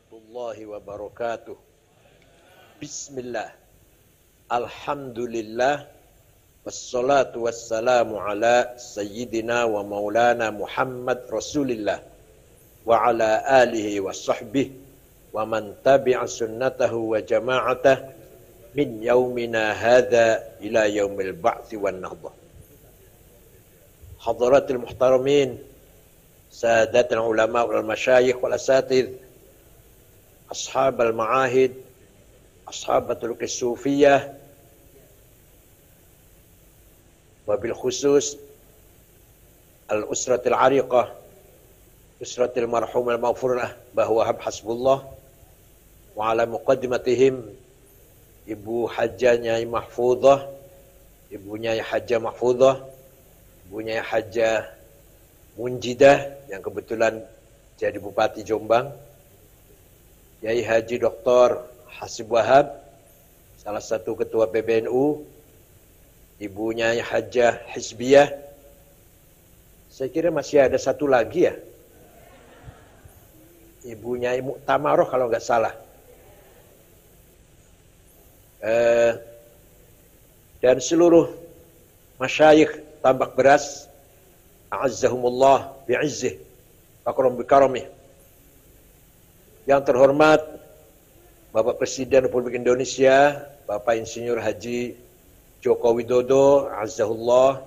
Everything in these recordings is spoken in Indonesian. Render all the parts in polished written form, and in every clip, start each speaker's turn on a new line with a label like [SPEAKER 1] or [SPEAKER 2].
[SPEAKER 1] warahmatullahi wabarakatuh. Bismillah. Alhamdulillah. Wassalatu wassalamu ala sayyidina wa maulana Muhammad Rasulillah. Wa ala alihi wa sahbihi wa man tabi'a sunnatahu wa jama'atah min yaumina hadha ila yaumil ba'thi wan nahdah. Hadratil muhtaramin, sadatul ulama wal masyayikh wal asatidh, ashabal ma'ahid, ashabatul kisufiyah, wabil khusus al-usratil ariqah, usratil marhum al-maghfurlah bahwa hasbullah, wa ala muqaddimatihim Ibu Hajjah Nyai Mahfudzah, Ibunya Hajjah Mahfudzah, Ibunya Hajjah Munjidah yang kebetulan jadi Bupati Jombang, Yai Haji Dr. Hasib Wahab, salah satu ketua PBNU, Ibunya Hajjah Hizbiyah. Saya kira masih ada satu lagi ya, Ibunya Mu'tamaroh kalau nggak salah. Dan seluruh masyayikh Tambak Beras, a'azzahumullah bi'izzih wa bikaramih. Yang terhormat Bapak Presiden Republik Indonesia, Bapak Insinyur Haji Joko Widodo, a'azzahullah,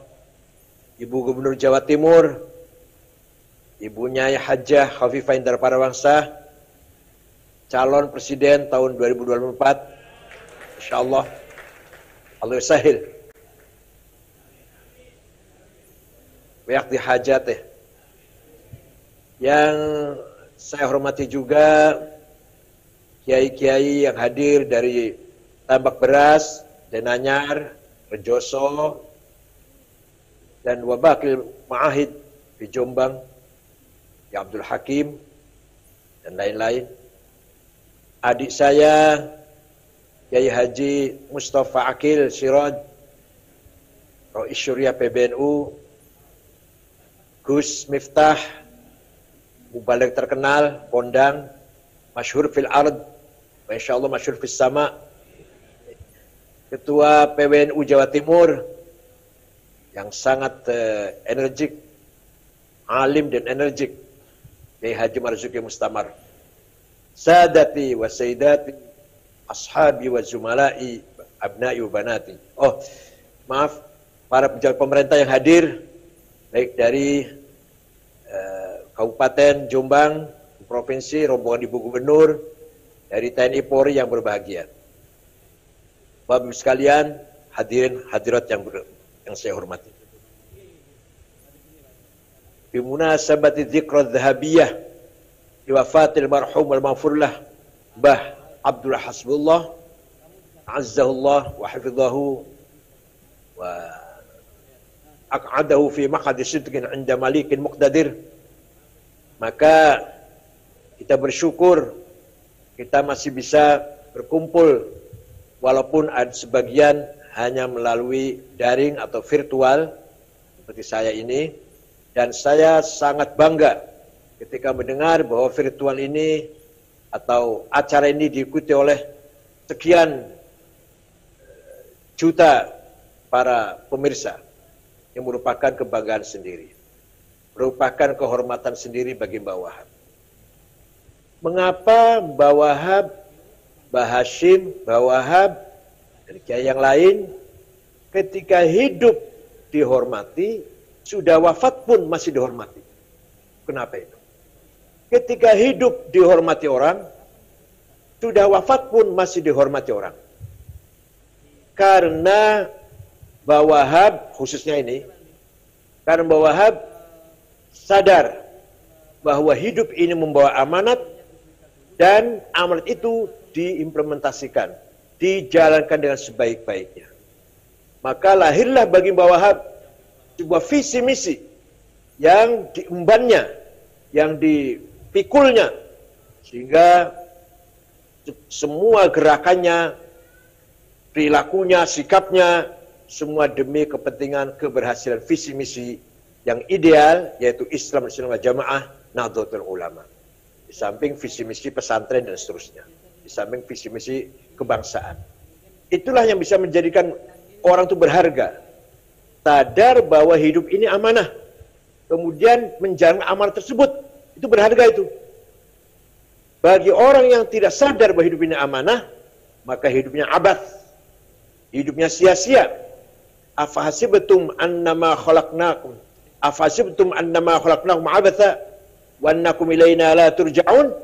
[SPEAKER 1] Ibu Gubernur Jawa Timur, Ibunya Hajjah Khafifah Indar Parawangsa, calon Presiden tahun 2024, insyaallah, Allah yusahil, wayaqdi hajatih. Yang saya hormati juga kiai-kiai yang hadir dari Tambak Beras, Denanyar, Rejoso, dan Wabakil Ma'ahid di Jombang, ya Abdul Hakim, dan lain-lain. Adik saya, Kiai Haji Mustafa Akil Siraj, Rais Syuriah PBNU, Gus Miftah, Mubalik terkenal, kondang, masyhur fil ard, insyaallah masyhur fis sama, Ketua PBNU Jawa Timur yang sangat energik, alim dan energik, Kiai Haji Marzuki Mustamar. Sadati wa sayyidati, ashabi wa zumalai, abna'i wa banati. Oh, maaf, para pejabat pemerintah yang hadir, baik dari Kabupaten Jombang, Provinsi, rombongan Ibu Gubernur, dari TNI Polri yang berbahagia. Bapak-Ibu sekalian, hadirin hadirat yang saya hormati. Bimunasabati dzikra dzahabiyah li wafatil marhum wal maghfurlah Mbah Abdul Hasbullah, azzahullah wa hafidhahu wa aq'adahu fi maq'adi sidqin 'inda malikin muqtadir. Maka kita bersyukur kita masih bisa berkumpul walaupun ada sebagian hanya melalui daring atau virtual seperti saya ini, dan saya sangat bangga ketika mendengar bahwa virtual ini atau acara ini diikuti oleh sekian juta para pemirsa, yang merupakan kebanggaan sendiri, merupakan kehormatan sendiri bagi Mbah Wahab. Mengapa Mbah Wahab, Mbah Hashim, Mbah Wahab, dan kiai yang lain ketika hidup dihormati, sudah wafat pun masih dihormati? Kenapa itu? Ketika hidup dihormati orang, sudah wafat pun masih dihormati orang. Karena Mbah Wahab khususnya ini, karena Mbah Wahab sadar bahwa hidup ini membawa amanat, dan amanat itu diimplementasikan, dijalankan dengan sebaik-baiknya. Maka lahirlah bagi Mbah Wahab sebuah visi misi yang diembannya, yang dipikulnya, sehingga semua gerakannya, perilakunya, sikapnya, semua demi kepentingan keberhasilan visi misi yang ideal, yaitu Islam Sunnah Jamaah Nahdlatul Ulama. Di samping visi misi pesantren dan seterusnya. Di samping visi misi kebangsaan. Itulah yang bisa menjadikan orang itu berharga. Sadar bahwa hidup ini amanah. Kemudian menjalankan amanah tersebut. Itu berharga itu. Bagi orang yang tidak sadar bahwa hidup ini amanah, maka hidupnya abad. Hidupnya sia-sia. Afahasibtum annama khalaqnakum afahasibtum annama khalaqnakum abatha wa annakum ilaina la turja'un.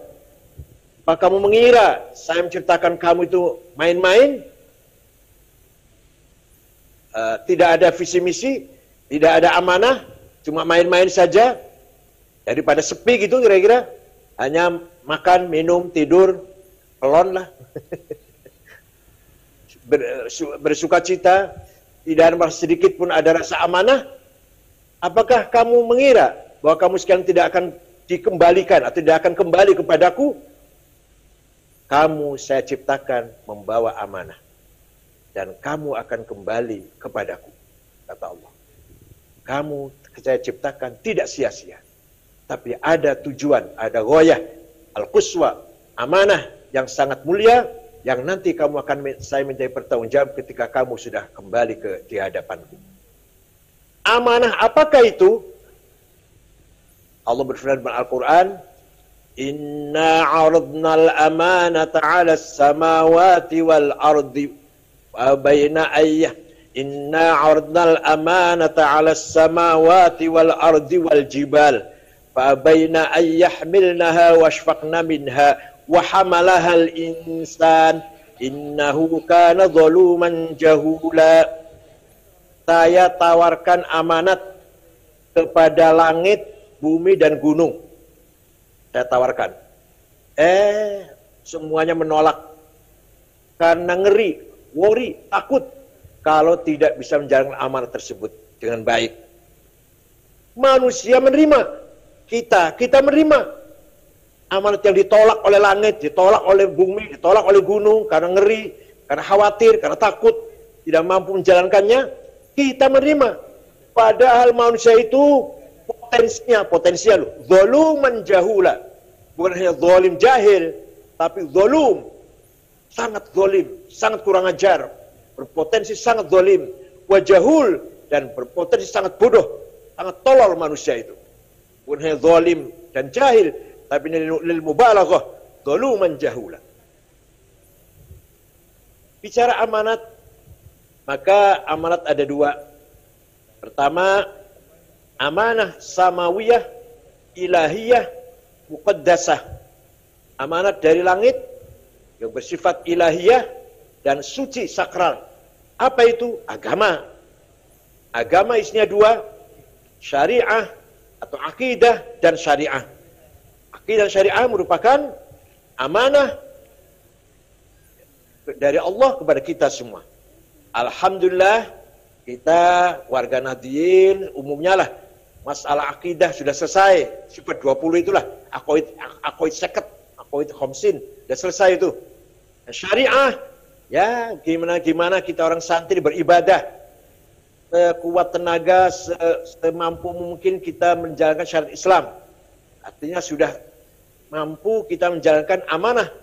[SPEAKER 1] Apa kamu mengira saya menciptakan kamu itu main-main? Tidak ada visi misi, tidak ada amanah, cuma main-main saja. Daripada sepi gitu kira-kira, hanya makan, minum, tidur, pelon lah. Bersuka cita, tidak ada sedikit pun ada rasa amanah. Apakah kamu mengira bahwa kamu sekarang tidak akan dikembalikan atau tidak akan kembali kepadaku? Kamu saya ciptakan membawa amanah. Dan kamu akan kembali kepadaku, kata Allah. Kamu saya ciptakan tidak sia-sia. Tapi ada tujuan, ada ghoyah, al-quswa, amanah yang sangat mulia, yang nanti kamu akan saya minta pertanggungjawab ketika kamu sudah kembali di hadapanku. Amanah apakah itu? Allah berfirman dalam Al-Quran, Inna aradnal amanata ala samawati wal ardi wa bayna ayyah. Inna aradnal amanata ala samawati wal ardi wal jibal fa bayna ayyahmilnaha wa ashfaqna minha wa hamalaha al insan innahu kana zaluman jahula. Saya tawarkan amanat kepada langit, bumi dan gunung. Saya tawarkan. Semuanya menolak. Karena ngeri, worry, takut kalau tidak bisa menjalankan amanat tersebut dengan baik. Manusia menerima, kita menerima amanat yang ditolak oleh langit, ditolak oleh bumi, ditolak oleh gunung karena ngeri, karena khawatir, karena takut, tidak mampu menjalankannya. Kita menerima. Padahal manusia itu potensial, zaluman jahula. Bukan hanya zalim jahil, tapi zalum, sangat zalim, sangat kurang ajar, berpotensi sangat zalim, wajahul, dan berpotensi sangat bodoh, sangat tolol manusia itu. Bukan hanya zalim dan jahil, tapi lil mubalaghah, zaluman jahula. Bicara amanat, maka amanat ada dua. Pertama, amanah samawiyah, ilahiyah, muqaddasah. Amanat dari langit yang bersifat ilahiyah dan suci sakral. Apa itu? Agama. Agama isinya dua, syariah atau akidah dan syariah. Akidah dan syariah merupakan amanah dari Allah kepada kita semua. Alhamdulillah kita warga Nahdliyin umumnya lah masalah akidah sudah selesai. Sifat 20 itulah akoid seket, akoid khamsin, sudah selesai itu. Syariah, ya gimana kita orang santri beribadah sekuat tenaga, semampu mungkin kita menjalankan syariat Islam. Artinya sudah mampu kita menjalankan amanah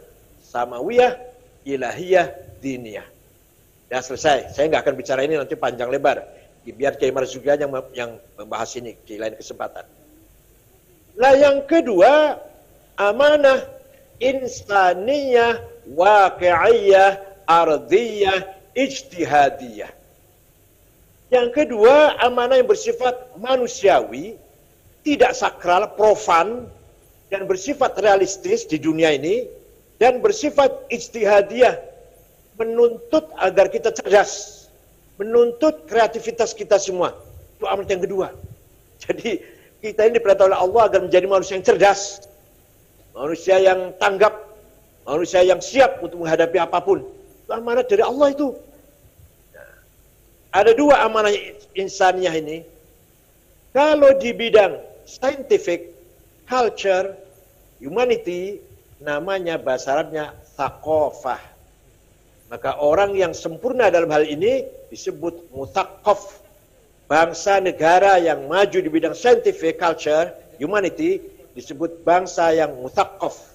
[SPEAKER 1] samawiyah, ilahiyah, diniyah. Ya selesai. Saya nggak akan bicara ini nanti panjang lebar. Biar Kiai Marzuki aja yang membahas ini di lain kesempatan. Nah yang kedua, amanah insaniyah, waqi'iyah, ardiyah, ijtihadiyah. Yang kedua, amanah yang bersifat manusiawi, tidak sakral, profan, dan bersifat realistis di dunia ini, dan bersifat ijtihadiyah, menuntut agar kita cerdas, menuntut kreativitas kita semua. Itu amanat yang kedua. Jadi kita ini diperintah oleh Allah agar menjadi manusia yang cerdas, manusia yang tanggap, manusia yang siap untuk menghadapi apapun. Itu amanat dari Allah itu. Nah, ada dua amanah insaniyah ini. Kalau di bidang scientific, culture, humanity, namanya bahasa Arabnya thaqafah. Maka orang yang sempurna dalam hal ini disebut muthaqqaf. Bangsa negara yang maju di bidang scientific, culture, humanity, disebut bangsa yang mutsaqqafin.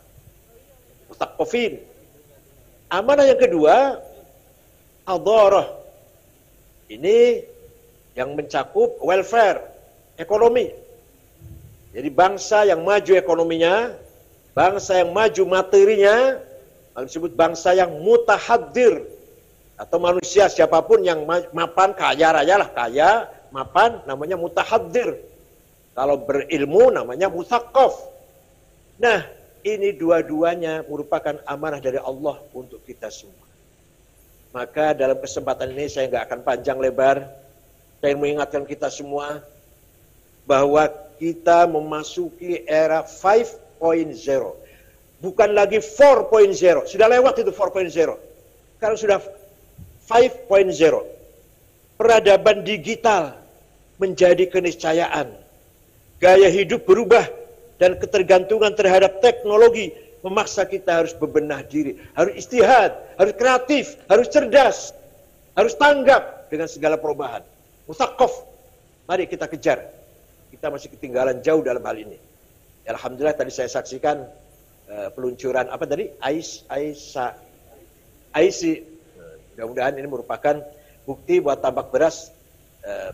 [SPEAKER 1] Amanah yang kedua, hadharah. Ini yang mencakup welfare, ekonomi. Jadi bangsa yang maju ekonominya, bangsa yang maju materinya, disebut bangsa yang mutahaddir. Atau manusia siapapun yang mapan, kaya raya lah, kaya, mapan, namanya mutahaddir. Kalau berilmu namanya mutsaqqaf. Nah, ini dua-duanya merupakan amanah dari Allah untuk kita semua. Maka dalam kesempatan ini saya nggak akan panjang lebar. Saya ingin mengingatkan kita semua bahwa kita memasuki era 5.0. Bukan lagi 4.0. Sudah lewat itu 4.0. Sekarang sudah 5.0. Peradaban digital menjadi keniscayaan. Gaya hidup berubah dan ketergantungan terhadap teknologi memaksa kita harus bebenah diri, harus istihad, harus kreatif, harus cerdas, harus tanggap dengan segala perubahan. Mutsaqqaf, mari kita kejar. Kita masih ketinggalan jauh dalam hal ini. Alhamdulillah tadi saya saksikan peluncuran apa tadi? IC. Mudah-mudahan ini merupakan bukti buat Tambak Beras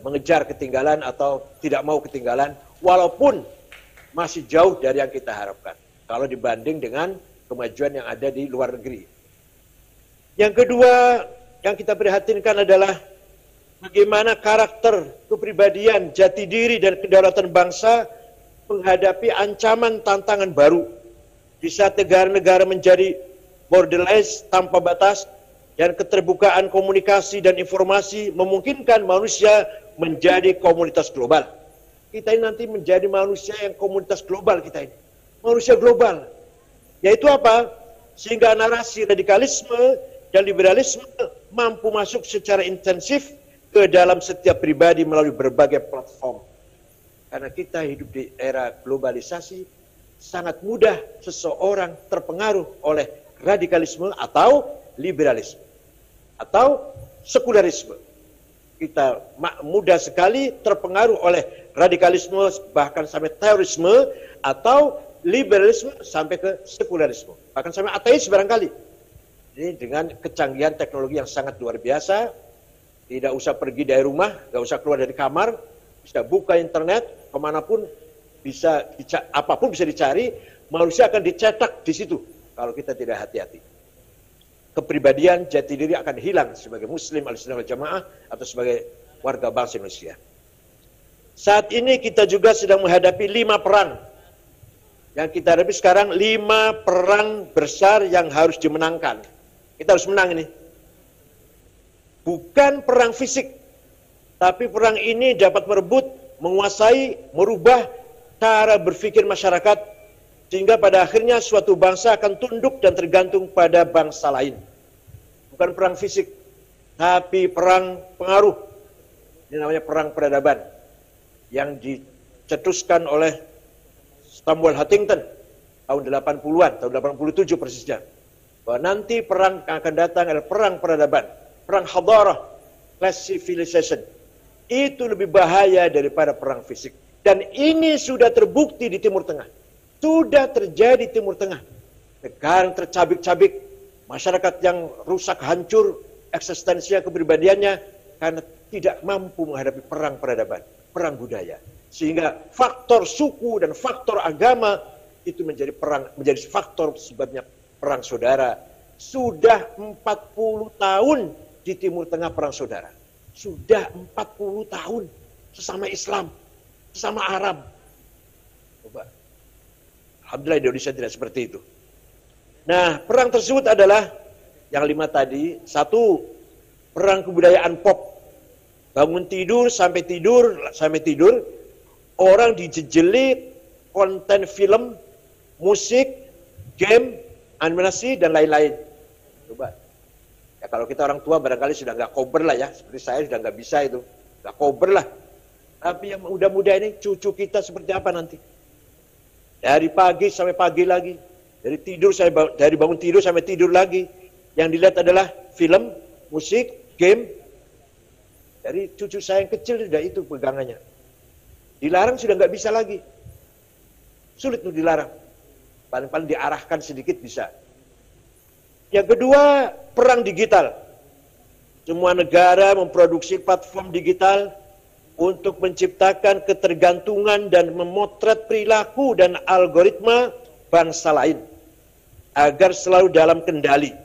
[SPEAKER 1] mengejar ketinggalan atau tidak mau ketinggalan, walaupun masih jauh dari yang kita harapkan kalau dibanding dengan kemajuan yang ada di luar negeri. Yang kedua yang kita prihatinkan adalah bagaimana karakter, kepribadian, jati diri dan kedaulatan bangsa menghadapi ancaman tantangan baru. Di saat negara-negara menjadi borderless tanpa batas dan keterbukaan komunikasi dan informasi memungkinkan manusia menjadi komunitas global. Kita ini nanti menjadi manusia yang komunitas global kita ini. Manusia global. Yaitu apa? Sehingga narasi radikalisme dan liberalisme mampu masuk secara intensif ke dalam setiap pribadi melalui berbagai platform. Karena kita hidup di era globalisasi, sangat mudah seseorang terpengaruh oleh radikalisme atau liberalisme. Atau sekularisme. Kita mudah sekali terpengaruh oleh radikalisme bahkan sampai terorisme atau liberalisme sampai ke sekularisme. Bahkan sampai ateis barangkali. Ini dengan kecanggihan teknologi yang sangat luar biasa. Tidak usah pergi dari rumah, tidak usah keluar dari kamar. Bisa buka internet, kemanapun bisa, apapun bisa dicari. Manusia akan dicetak di situ kalau kita tidak hati-hati. Kepribadian jati diri akan hilang sebagai muslim al-sunnah wal jamaah atau sebagai warga bangsa Indonesia. Saat ini kita juga sedang menghadapi 5 perang. Yang kita hadapi sekarang 5 perang besar yang harus dimenangkan. Kita harus menang ini. Bukan perang fisik, tapi perang ini dapat merebut, menguasai, merubah cara berpikir masyarakat sehingga pada akhirnya suatu bangsa akan tunduk dan tergantung pada bangsa lain. Bukan perang fisik, tapi perang pengaruh. Ini namanya perang peradaban. Yang dicetuskan oleh Samuel Huntington tahun 80-an, tahun 87 persisnya. Bahwa nanti perang yang akan datang adalah perang peradaban. Perang hadharah, class civilization. Itu lebih bahaya daripada perang fisik. Dan ini sudah terbukti di Timur Tengah. Sudah terjadi Timur Tengah. Negara yang tercabik-cabik, masyarakat yang rusak, hancur, eksistensinya, kepribadiannya, karena tidak mampu menghadapi perang peradaban, perang budaya. Sehingga faktor suku dan faktor agama itu menjadi faktor sebabnya perang saudara. Sudah 40 tahun di Timur Tengah perang saudara. Sudah 40 tahun sesama Islam, sesama Arab. Coba. Alhamdulillah Indonesia tidak seperti itu. Nah, perang tersebut adalah yang 5 tadi. 1, perang kebudayaan pop. Bangun tidur sampai tidur, orang dijejeli konten film, musik, game, animasi dan lain-lain. Coba. Ya kalau kita orang tua barangkali sudah nggak kober lah ya, seperti saya sudah nggak bisa itu, nggak kober lah. Tapi yang muda-muda ini cucu kita seperti apa nanti? Dari pagi sampai pagi lagi. Dari bangun tidur sampai tidur lagi. Yang dilihat adalah film, musik, game. Dari cucu saya yang kecil sudah itu pegangannya. Dilarang sudah nggak bisa lagi. Sulit untuk dilarang. Paling-paling diarahkan sedikit bisa. Yang kedua, perang digital. Semua negara memproduksi platform digital untuk menciptakan ketergantungan dan memotret perilaku dan algoritma bangsa lain agar selalu dalam kendali.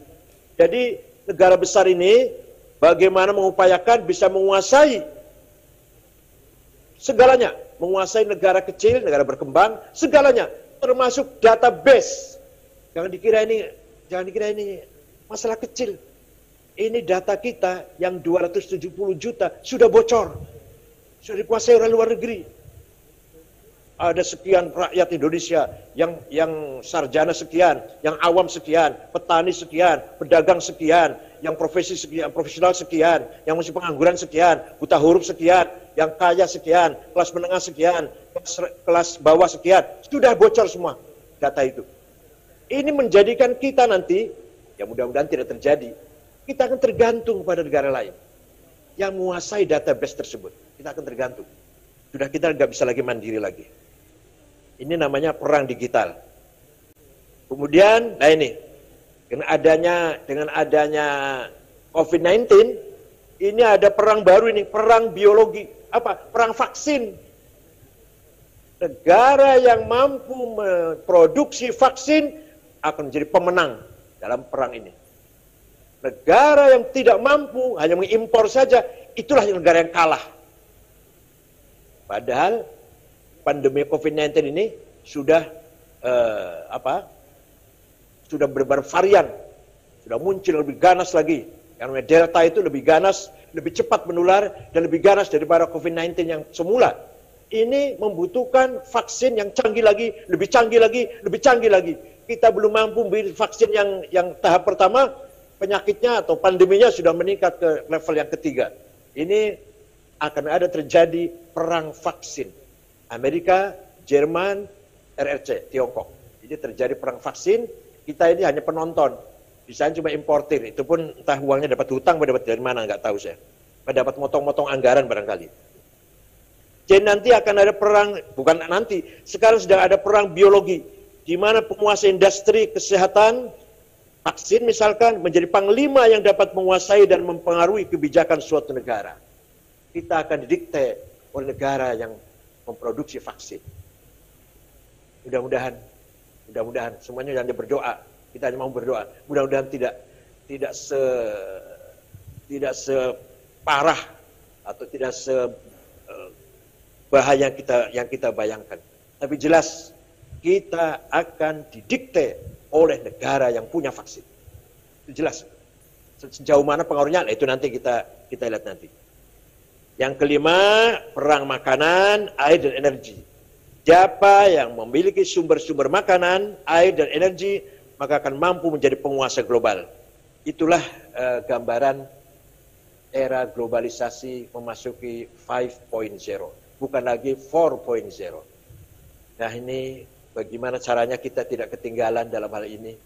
[SPEAKER 1] Jadi negara besar ini bagaimana mengupayakan bisa menguasai segalanya, menguasai negara kecil, negara berkembang, segalanya, termasuk database. Jangan dikira ini masalah kecil. Ini data kita yang 270 juta sudah bocor. Sudah dikuasai oleh luar negeri. Ada sekian rakyat Indonesia yang sarjana sekian, yang awam sekian, petani sekian, pedagang sekian, yang profesi sekian, profesional sekian, yang masih pengangguran sekian, buta huruf sekian, yang kaya sekian, kelas menengah sekian, kelas bawah sekian, sudah bocor semua data itu. Ini menjadikan kita nanti, ya mudah-mudahan tidak terjadi, kita akan tergantung pada negara lain yang menguasai database tersebut. Kita akan tergantung. Sudah kita nggak bisa lagi mandiri lagi. Ini namanya perang digital. Kemudian, nah ini, dengan adanya COVID-19, ini ada perang baru ini, perang biologi. Apa? Perang vaksin. Negara yang mampu memproduksi vaksin akan menjadi pemenang dalam perang ini. Negara yang tidak mampu, hanya mengimpor saja, itulah negara yang kalah. Padahal pandemi COVID-19 ini sudah sudah bervarian, sudah muncul lebih ganas lagi. Yang namanya Delta itu lebih ganas, lebih cepat menular dan lebih ganas daripada COVID-19 yang semula. Ini membutuhkan vaksin yang canggih lagi, lebih canggih lagi, lebih canggih lagi. Kita belum mampu memberi vaksin yang tahap pertama, penyakitnya atau pandeminya sudah meningkat ke level yang ketiga. Ini akan ada terjadi perang vaksin. Amerika, Jerman, RRC, Tiongkok. Jadi terjadi perang vaksin, kita ini hanya penonton. Bisa cuma importir, itu pun entah uangnya dapat hutang atau dapat dari mana, nggak tahu saya. Dapat motong-motong anggaran barangkali. Jadi nanti akan ada perang, bukan nanti, sekarang sedang ada perang biologi, di mana penguasa industri kesehatan, vaksin misalkan, menjadi panglima yang dapat menguasai dan mempengaruhi kebijakan suatu negara. Kita akan didikte oleh negara yang memproduksi vaksin. Mudah-mudahan semuanya hanya berdoa. Kita hanya mau berdoa. Mudah-mudahan tidak separah atau tidak sebahaya yang kita bayangkan. Tapi jelas kita akan didikte oleh negara yang punya vaksin. Itu jelas. Sejauh mana pengaruhnya, itu nanti kita lihat nanti. Yang kelima, perang makanan, air dan energi. Siapa yang memiliki sumber-sumber makanan, air dan energi, maka akan mampu menjadi penguasa global. Itulah gambaran era globalisasi memasuki 5.0, bukan lagi 4.0. Nah ini bagaimana caranya kita tidak ketinggalan dalam hal ini.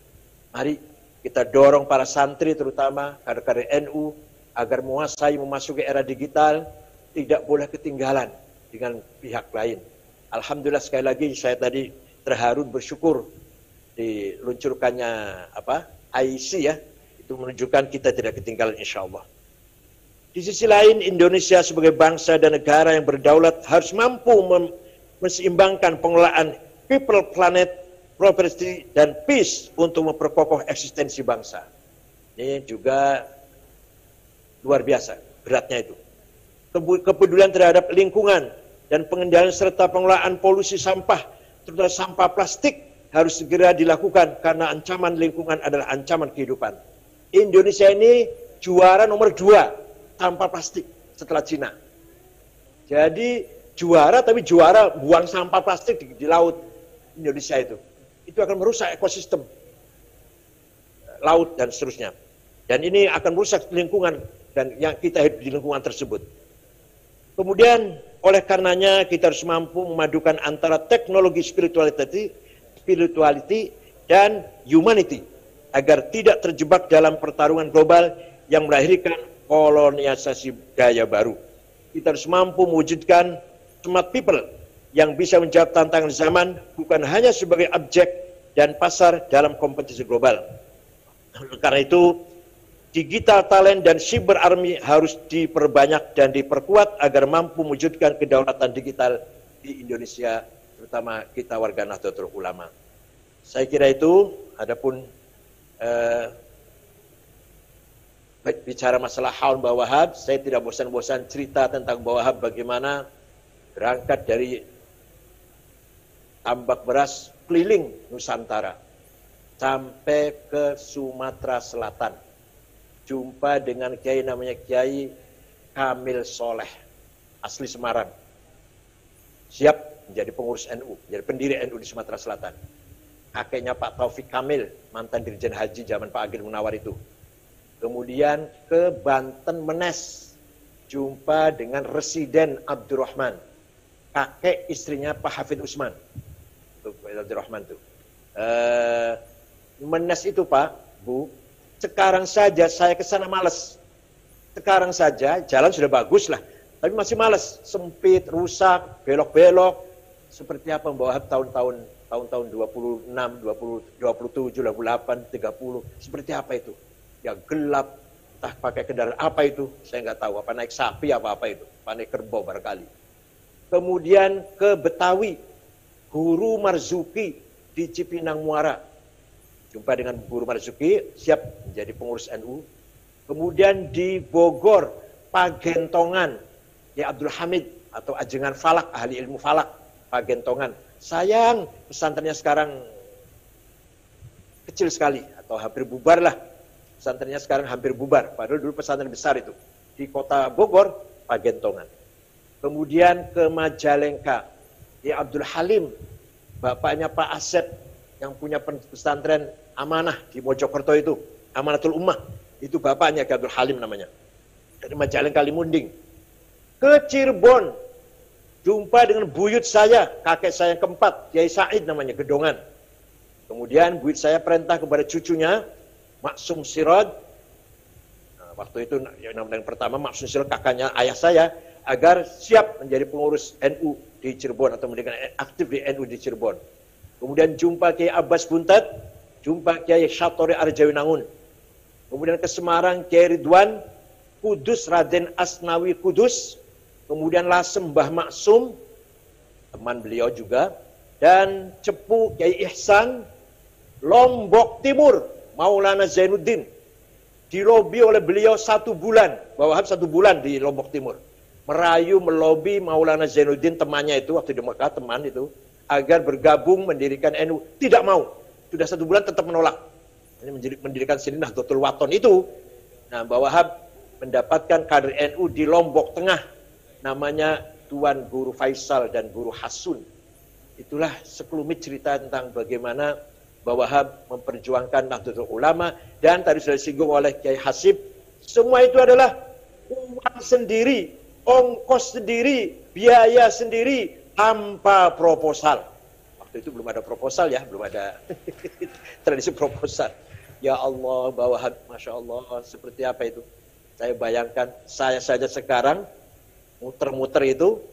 [SPEAKER 1] Mari kita dorong para santri terutama kader-kader NU agar menguasai memasuki era digital, tidak boleh ketinggalan dengan pihak lain. Alhamdulillah sekali lagi saya tadi terharu bersyukur diluncurkannya IEC ya, itu menunjukkan kita tidak ketinggalan insya Allah. Di sisi lain Indonesia sebagai bangsa dan negara yang berdaulat harus mampu menseimbangkan pengelolaan people, planet, property, dan peace untuk memperkokoh eksistensi bangsa. Ini juga luar biasa beratnya itu. Kepedulian terhadap lingkungan dan pengendalian serta pengelolaan polusi sampah, terutama sampah plastik, harus segera dilakukan karena ancaman lingkungan adalah ancaman kehidupan. Indonesia ini juara nomor 2 sampah plastik setelah Cina. Jadi juara, tapi juara buang sampah plastik di laut Indonesia itu. Itu akan merusak ekosistem laut dan seterusnya. Dan ini akan merusak lingkungan dan yang kita hidup di lingkungan tersebut. Kemudian oleh karenanya kita harus mampu memadukan antara teknologi spirituality dan humanity agar tidak terjebak dalam pertarungan global yang melahirkan kolonialisasi gaya baru. Kita harus mampu mewujudkan smart people yang bisa menjawab tantangan zaman, bukan hanya sebagai objek dan pasar dalam kompetisi global. Karena itu, digital talent dan cyber army harus diperbanyak dan diperkuat agar mampu mewujudkan kedaulatan digital di Indonesia, terutama kita warga Nahdlatul Ulama. Saya kira itu. Adapun bicara masalah Haul Mbah Wahab, saya tidak bosan-bosan cerita tentang Mbah Wahab bagaimana berangkat dari tambak beras keliling Nusantara sampai ke Sumatera Selatan. Jumpa dengan kiai namanya Kiai Kamil Soleh, asli Semarang. Siap menjadi pengurus NU, menjadi pendiri NU di Sumatera Selatan. Kakeknya Pak Taufik Kamil, mantan Dirjen Haji zaman Pak Agil Munawar itu. Kemudian ke Banten Menes, jumpa dengan Residen Abdurrahman, kakek istrinya Pak Hafid Usman. Abdurrahman itu. Menes itu Pak, Bu, sekarang saja saya ke sana males. Sekarang saja jalan sudah bagus lah, tapi masih males, sempit, rusak, belok-belok. Seperti apa Mbah Wahab tahun-tahun 26, 20, 27, 28, 30. Seperti apa itu? Ya gelap, entah pakai kendaraan apa itu, saya nggak tahu. Apa naik sapi apa itu, apa naik kerbau barangkali. Kemudian ke Betawi, Guru Marzuki di Cipinang Muara. Jumpa dengan Guru Marzuki, siap menjadi pengurus NU. Kemudian di Bogor, Pagentongan, ya Abdul Hamid atau Ajengan Falak, ahli ilmu falak, Pagentongan. Sayang, pesantrennya sekarang kecil sekali atau hampir bubar lah. Pesantrennya sekarang hampir bubar, padahal dulu pesantren besar itu. Di kota Bogor, Pagentongan. Kemudian ke Majalengka, ya Abdul Halim, bapaknya Pak Asep, yang punya pesantren Amanah di Mojokerto itu, Amanatul Ummah, itu bapaknya Abdul Halim namanya. Dari Majalengka Limunding. Ke Cirebon, jumpa dengan buyut saya, kakek saya yang keempat, Kiai Said namanya, Gedongan. Kemudian buyut saya perintah kepada cucunya, Maksum Sirad. Nah, waktu itu yang pertama Maksum Sirad kakaknya ayah saya, agar siap menjadi pengurus NU di Cirebon atau menjadi aktif di NU di Cirebon. Kemudian jumpa Kiai Abbas Buntat, jumpa Kiai Syatori Arjawinangun. Kemudian ke Semarang Kiai Ridwan, Kudus Raden Asnawi Kudus, kemudian Lasem Mbah Maksum, teman beliau juga, dan Cepu Kiai Ihsan, Lombok Timur Maulana Zainuddin. Dilobi oleh beliau 1 bulan, Mbah Wahab 1 bulan di Lombok Timur. Merayu, melobi Maulana Zainuddin, temannya itu, waktu di Mekah, teman itu, agar bergabung mendirikan NU. Tidak mau. Sudah 1 bulan tetap menolak. Ini mendirikan sini Nahdlatul Wathon itu. Nah, Mbah Wahab mendapatkan kader NU di Lombok Tengah. Namanya Tuan Guru Faisal dan Guru Hasun. Itulah sekelumit cerita tentang bagaimana Mbah Wahab memperjuangkan Nahdlatul Ulama. Dan tadi sudah disinggung oleh Kiai Hasib, semua itu adalah uang sendiri, ongkos sendiri, biaya sendiri, tanpa proposal. Waktu itu belum ada proposal ya, belum ada tradisi proposal. Ya Allah, Mbah Wahab, Masya Allah, seperti apa itu? Saya bayangkan, saya saja sekarang muter-muter itu,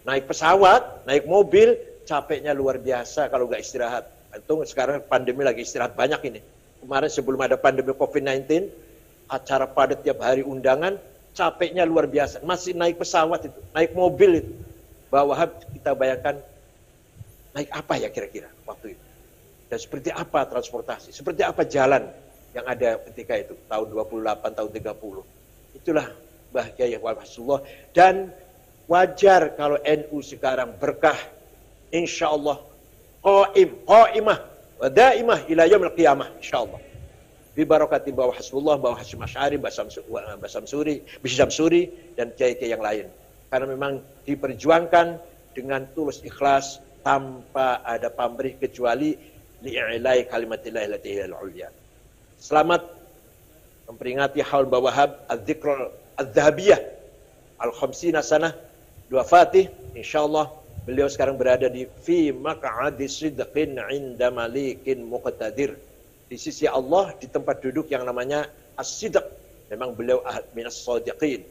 [SPEAKER 1] naik pesawat, naik mobil, capeknya luar biasa kalau nggak istirahat. Itu sekarang pandemi lagi istirahat banyak ini. Kemarin sebelum ada pandemi COVID-19, acara padat tiap hari undangan, capeknya luar biasa. Masih naik pesawat itu, naik mobil itu. Mbah Wahab, kita bayangkan, naik apa ya kira-kira waktu itu? Dan seperti apa transportasi? Seperti apa jalan yang ada ketika itu? Tahun 28, tahun 30. Itulah Mbah Kiai Rasulullah. Dan wajar kalau NU sekarang berkah, insya Allah qaimah wa daimah ila yaumil qiyamah insyaallah. Bi barakati Mbah Hasbullah, Mbah Hasyim Asy'ari, Mbah Samsuri dan kiai-kiai yang lain. Karena memang diperjuangkan dengan tulus ikhlas tanpa ada pamrih kecuali li'ilai kalimatillah allati hiyal ulya. Selamat memperingati haul Mbah Wahab az-zikrul az-zahabiyah al-khamsina sanah Fatih. Insyaallah beliau sekarang berada di fi maq'adi sidqin 'inda malikin muqtadir. Di sisi Allah di tempat duduk yang namanya as-sidq. Memang beliau minas shadiqin.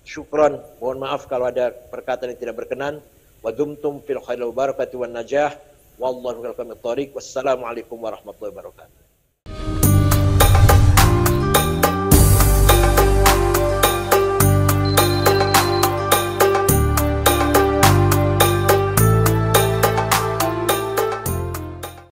[SPEAKER 1] Syukron, mohon maaf kalau ada perkataan yang tidak berkenan. wa dumtum fil khairi wal barakati wan najah wallahu a'lam. Wassalamualaikum warahmatullahi wabarakatuh.